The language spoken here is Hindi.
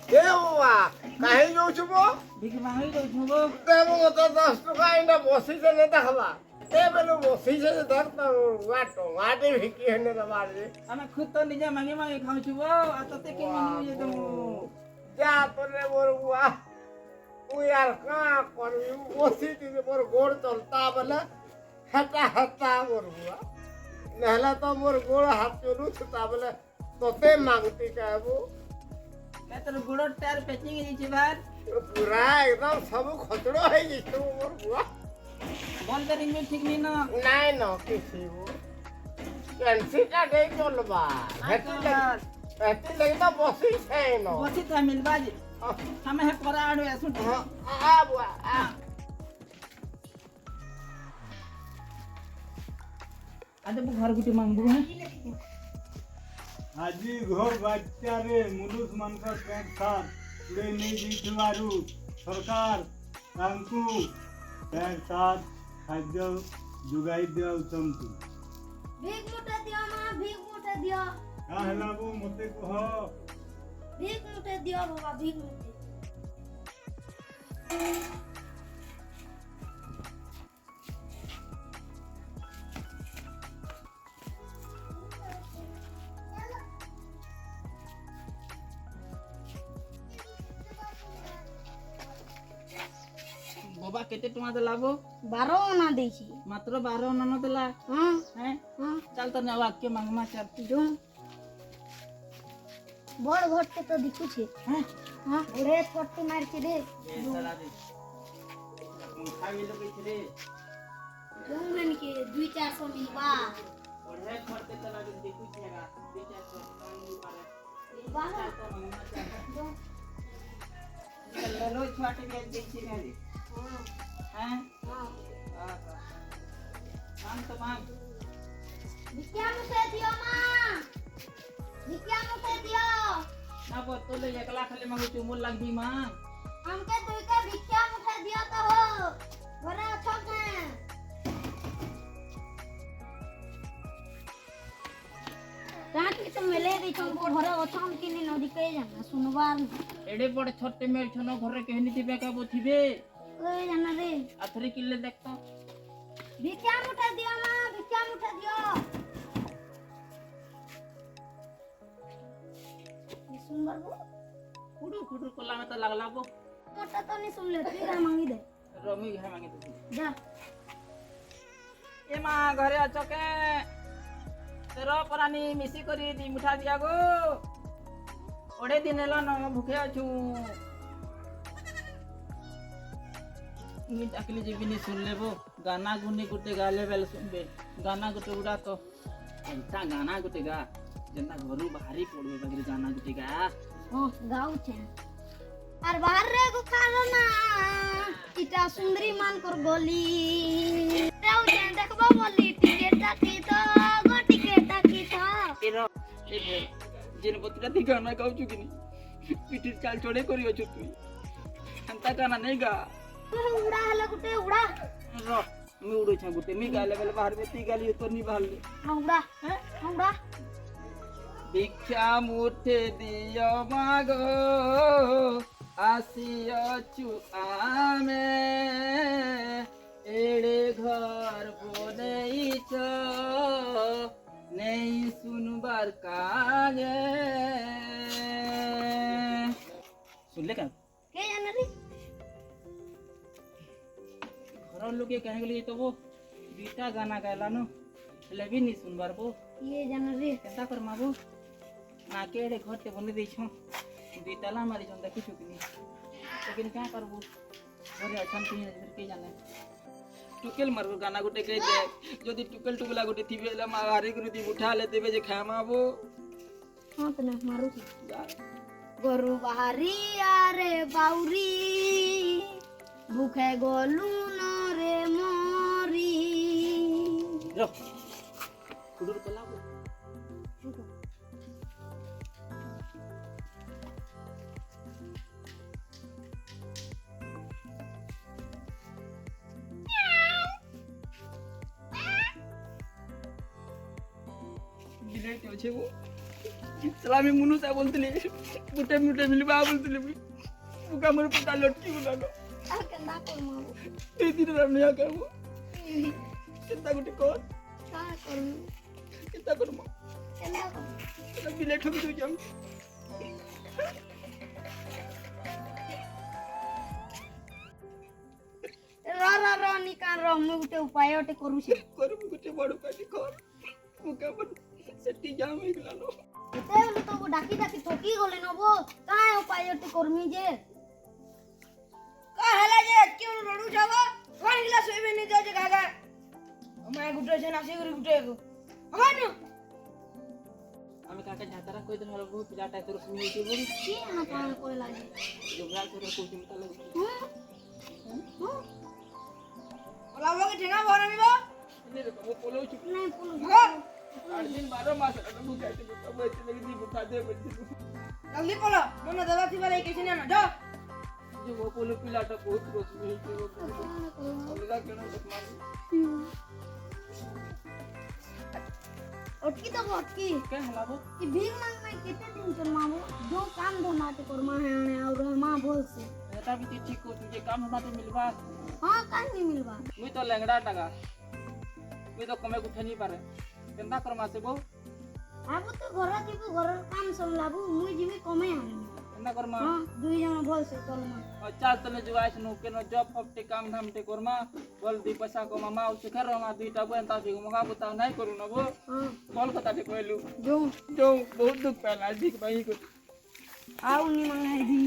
ଏ ବାବା କାହିଁ ଯାଉଛୁ ବୋ ଭିକି ମାଗି ଦଉଛୁ ବୋ ଦେବ ମତେ 10 ଟଙ୍କା ଏଇନା ବସିছে ନେ ଦେଖବା ଏ ବେଲୁ ବସିছে ଯେ ଧର ତ ଟଙ୍କାଟେ ଭିକି ହେନେ ଦବାରେ ଆମେ ଖୁଦ ତ ନିଜେ ମାଗି ମାଗି ଖାଉଛୁ ବୋ ଆଉ ତତେ କି ମାଗିବୁ ଯେ ତମୁ ଯା ତୋରେ ମୋର ବୁଆ ମୁଁ ୟାର କାଁ କରିବି ବସିଛି ମୋର ଗୋଡ଼ ଚଲତା ବେଲେ ହେଟା ମୋର ବୁଆ ନହେଲେ ତ ମୋର ଗୋଡ଼ ହାତ ଚଲୁଛୁ ତା ବେଲେ ତତେ ମାଗୁତି कहबो କେ ତୋର ଗୋଡ଼ ଟାର ପେଚିଂ ହେଇଛି ବାହାର पूरा एकदम सब खचड़ो है जिसको मोर बुआ बल बेरिंग भी ठीक नहीं ना नहीं न किसी वो कैंसी का दे चलबा हेती लगे तो बसी छै न बसी था मिलबा जी हमें है परा आडो ऐसु आ बुआ आ आदे वो घर गुटी मांगबू है আজি ঘর বাচ্চারে মুলুস মানকর প্যান্ট শার্ট উড়ে নেই দিয়েছিলারু সরকার তাঙ্কু প্যান্ট শার্ট খাদ্য যোগাই দেউছন্তু ভিক মুঠে দিও মা ভিক মুঠে দিও কা হেলাবু মতে কহ ভিক মুঠে দিও বাবা ভিক মুঠে बाबा केते टमा देला बो 12 आना देছি मात्र 12 नन देला हां हैं हां चल तो ना वाक्य मांगमा चार जो बड़ घट के तो दिखु छे हैं हां रे छोटी मार के दे ए साला दे खाई लोग रे जो मन के 2-400 मिलबा ओढ़े खर्चे चला दे देखु छेगा 2-400 मिल पारे मिलबा ना तो मांगमा चार जो लो छोटे के देखी रे हां हैं हां मांग तो मांग भिकिया मुठे दियो मां भिकिया मुठे दियो ना बो तो ले 1 लाख ले मांगू तू मोल लाग दी मांग हमके दुई के भिकिया मुठे दियो तो हो घरे अछो के रात के तो मिले दी तुमको घरे अछो हम किनी नदी के जाना सुनवार एडे बड़ छोटे मेल छनो घरे कहनी थिबे का बो थिबे ओए जाना रे आथरे किले देख तो भिकिया मुठे दियो मां भिकिया मुठे दियो ये सुन बाबू कुडू कुडू कोला में तो लागला बो मोटा तो नहीं सुन ले तू का मांगी दे रमी घे मांगे तो जा ए मां घरे अछो के तेरो परानी मिसी करी दी मुठा दिया गो ओडे दिन ला न भूखे अछु मी डाकली जीविनी सुन लेबो गाना गुनी गुटे गाले बेल सुनबे गाना गुटे उड़ा तो ऐसा गाना गुटे गा जेना घरु बाहरी पड़बे बगरी गाना गुटे गा ओ गाऊ छे আর বাহারে গো কারনা ইটা সুন্দরী মান কর গলি যাও যে দেখবো বলি টিকেটটা কি তো গো টিকেটটা কি তো तेरो ए जिन बतरा दी गाना गाउ चुकिनी पिटी चाल चोड़े करियो छु तू अंता गाना नहीं गा उड़ा हला गुटे उड़ा रो मी उड़ो छ गुटे मी गाले बेले बाहर में ती गाली तो नहीं बाहर ले उड़ा हैं उड़ा भिक्षा मुठे दियो मागो आसियो छु आमे एड़े घर बोनेई छो नहीं सुनबार कागे सुन ले का के जाना रे घर लोग के कहे गली तो वो बीटा गाना गाला नो ले भी नहीं सुनबार वो ये जाना रे केता कर माबू ना केड़े घर ते बने देछो बीताला मारी जन देखि छुकिनी लेकिन क्या करबू घरे अछन के के जाने टुकेल मारबो गाना गुटे कह दे जदी टुकेल टुकला गुटे थिबेला मा हारी गुरुदी उठा ले देबे जे खामाबो हां तो ना मारू गरु बाहरी आरे बाउरी भूखे गोलू न रे मोरी रो कुडुर कोलाबो बिलेट होछे वो सलामी मुनु सा बोलतली मुटे मुटे मिलबा बोलतली मुका मोर पटा लटकी गुलालो আর কেন্দা করমু ए दिन राम या करबो चिंता गुटी कर কা করমু चिंता करमो কেন্দা করমু तो बिले ठोक दो जाम র নিকান র মু গুটে উপায় ওটে করুছি करम गुटी बड़ पाटी कर मुका बन सेटी जाम इगलालो এতে হলো তো ডাকি ডাকি ঠকি গলে নবো কায় উপায় ওটে করমি যে কা হেলা যে কেউ রড়ু যাব কোন গিলা সইবে নি যাও যে গাগা আমায় গুটে আছে না সেগুরি গুটে গো আমানো আমি কাকা ঝাতারা কই দেন হলো পিলাটা তোর শুনি কি বলি কি না পান করে লাগে जोगरा करे को चिंता लगे ওলা বগে ঠেঙা বনামি বা ने वो पोलो चुप নাই পুলু গো 8 दिन 12 मास तो बुकाइते तो बच्चे लगे दी बुका दे बच्चे জলদি পলো মনে দেবা থিবালে কিছু না যাও जो वो पोलो पिलाटा बहुत रोज में के वो अलगा केनो तक मार অটকি তো অটকি क्या हलाबो कि भीख मांग में कितने दिन चल मावो जो काम धंधा ते कर मां है और मां बोल से नेता भी ठीक को तुझे काम होना तो मिलवा हां कान नहीं मिलवा मुई तो लेंगड़ा टाका मुई तो कमे उठे नहीं पारे केंदा कर मासे बो आबो तो घर जीबो घर काम सब लाबो मुई जीबी कमे आनी केंदा कर मा हां दुई जन बोल से चल मां अच्छा तने जुआइस नु केनो जॉब फपटे काम धाम ते कर मा बोल दी पैसा को मामा उसे कर मा दुईटा बन ता भी मगा बता नहीं करू न बो हां कॉल कता ते कहलू जो जो बहुत दुख पहला ठीक भाई को आउ नी मांग है दी